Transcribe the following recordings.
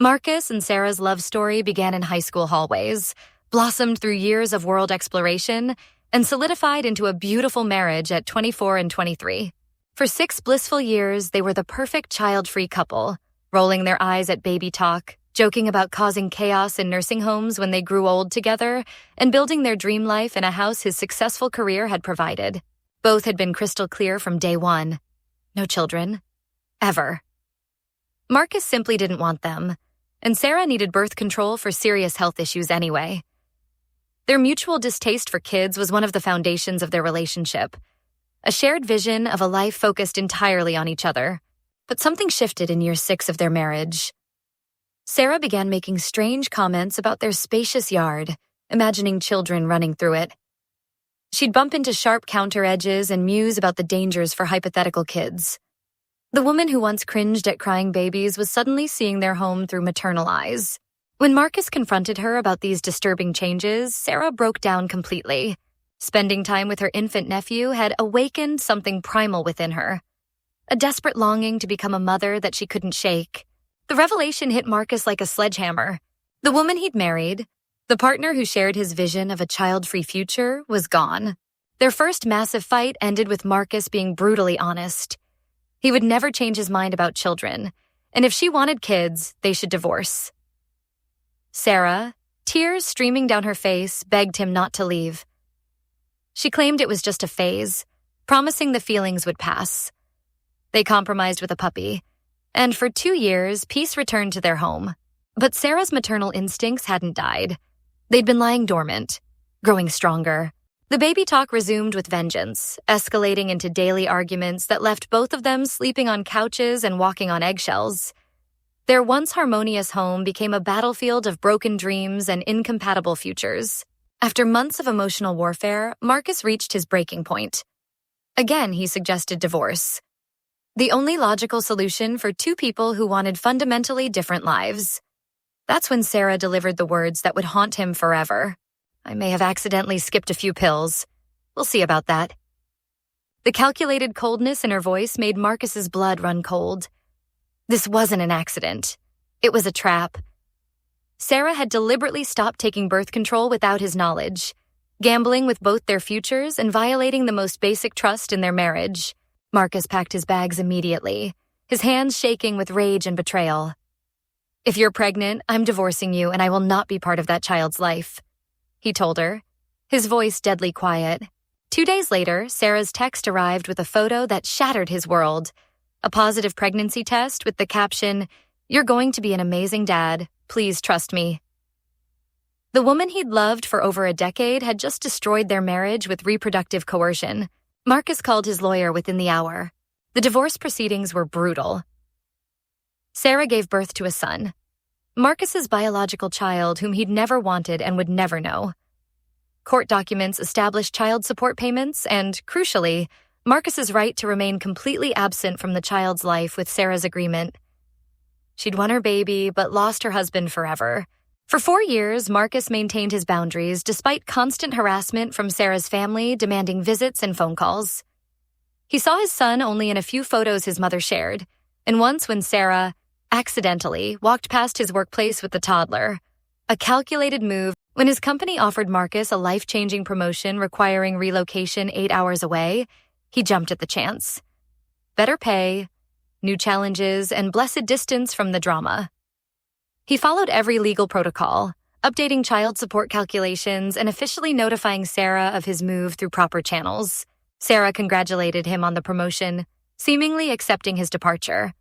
Marcus and Sarah's love story began in high school hallways, blossomed through years of world exploration, and solidified into a beautiful marriage at 24 and 23. For 6 blissful years, they were the perfect child-free couple, rolling their eyes at baby talk, joking about causing chaos in nursing homes when they grew old together, and building their dream life in a house his successful career had provided. Both had been crystal clear from day one. No children. Ever. Marcus simply didn't want them, and Sarah needed birth control for serious health issues anyway. Their mutual distaste for kids was one of the foundations of their relationship, a shared vision of a life focused entirely on each other. But something shifted in year 6 of their marriage. Sarah began making strange comments about their spacious yard, imagining children running through it. She'd bump into sharp counter edges and muse about the dangers for hypothetical kids. The woman who once cringed at crying babies was suddenly seeing their home through maternal eyes. When Marcus confronted her about these disturbing changes, Sarah broke down completely. Spending time with her infant nephew had awakened something primal within her, a desperate longing to become a mother that she couldn't shake. The revelation hit Marcus like a sledgehammer. The woman he'd married, the partner who shared his vision of a child-free future, was gone. Their first massive fight ended with Marcus being brutally honest. He would never change his mind about children, and if she wanted kids, they should divorce. Sarah, tears streaming down her face, begged him not to leave. She claimed it was just a phase, promising the feelings would pass. They compromised with a puppy, and for 2 years, peace returned to their home. But Sarah's maternal instincts hadn't died. They'd been lying dormant, growing stronger. The baby talk resumed with vengeance, escalating into daily arguments that left both of them sleeping on couches and walking on eggshells. Their once harmonious home became a battlefield of broken dreams and incompatible futures. After months of emotional warfare, Marcus reached his breaking point. Again, he suggested divorce. The only logical solution for 2 people who wanted fundamentally different lives. That's when Sarah delivered the words that would haunt him forever. I may have accidentally skipped a few pills. We'll see about that. The calculated coldness in her voice made Marcus's blood run cold. This wasn't an accident. It was a trap. Sarah had deliberately stopped taking birth control without his knowledge, gambling with both their futures and violating the most basic trust in their marriage. Marcus packed his bags immediately, his hands shaking with rage and betrayal. "If you're pregnant, I'm divorcing you and I will not be part of that child's life," he told her, his voice deadly quiet. 2 days later, Sarah's text arrived with a photo that shattered his world. A positive pregnancy test with the caption, "You're going to be an amazing dad. Please trust me." The woman he'd loved for over a decade had just destroyed their marriage with reproductive coercion. Marcus called his lawyer within the hour. The divorce proceedings were brutal. Sarah gave birth to a son, Marcus's biological child whom he'd never wanted and would never know. Court documents established child support payments and, crucially, Marcus's right to remain completely absent from the child's life with Sarah's agreement. She'd won her baby, but lost her husband forever. For 4 years, Marcus maintained his boundaries despite constant harassment from Sarah's family demanding visits and phone calls. He saw his son only in a few photos his mother shared, and once when Sarah, accidentally, walked past his workplace with the toddler. A calculated move when his company offered Marcus a life-changing promotion requiring relocation 8 hours away. He jumped at the chance. Better pay, new challenges, and blessed distance from the drama. He followed every legal protocol, updating child support calculations and officially notifying Sarah of his move through proper channels. Sarah congratulated him on the promotion, seemingly accepting his departure.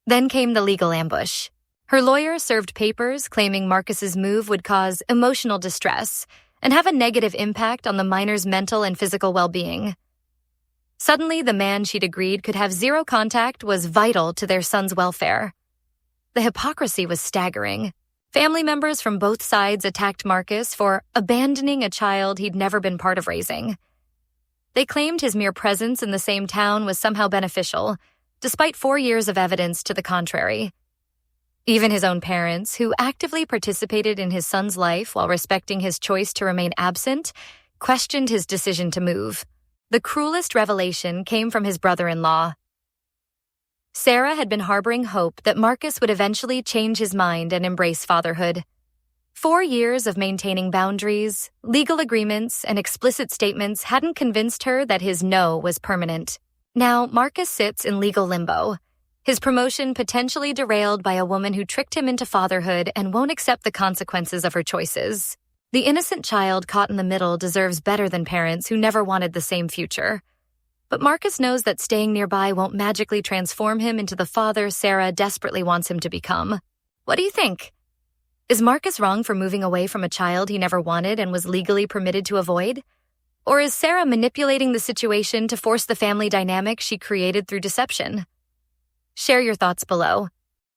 Then came the legal ambush. Her lawyer served papers claiming Marcus's move would cause emotional distress and have a negative impact on the minor's mental and physical well-being. Suddenly, the man she'd agreed could have zero contact was vital to their son's welfare. The hypocrisy was staggering. Family members from both sides attacked Marcus for abandoning a child he'd never been part of raising. They claimed his mere presence in the same town was somehow beneficial, despite 4 years of evidence to the contrary. Even his own parents, who actively participated in his son's life while respecting his choice to remain absent, questioned his decision to move. The cruelest revelation came from his brother-in-law. Sarah had been harboring hope that Marcus would eventually change his mind and embrace fatherhood. 4 years of maintaining boundaries, legal agreements, and explicit statements hadn't convinced her that his no was permanent. Now, Marcus sits in legal limbo, his promotion potentially derailed by a woman who tricked him into fatherhood and won't accept the consequences of her choices. The innocent child caught in the middle deserves better than parents who never wanted the same future. But Marcus knows that staying nearby won't magically transform him into the father Sarah desperately wants him to become. What do you think? Is Marcus wrong for moving away from a child he never wanted and was legally permitted to avoid? Or is Sarah manipulating the situation to force the family dynamic she created through deception? Share your thoughts below.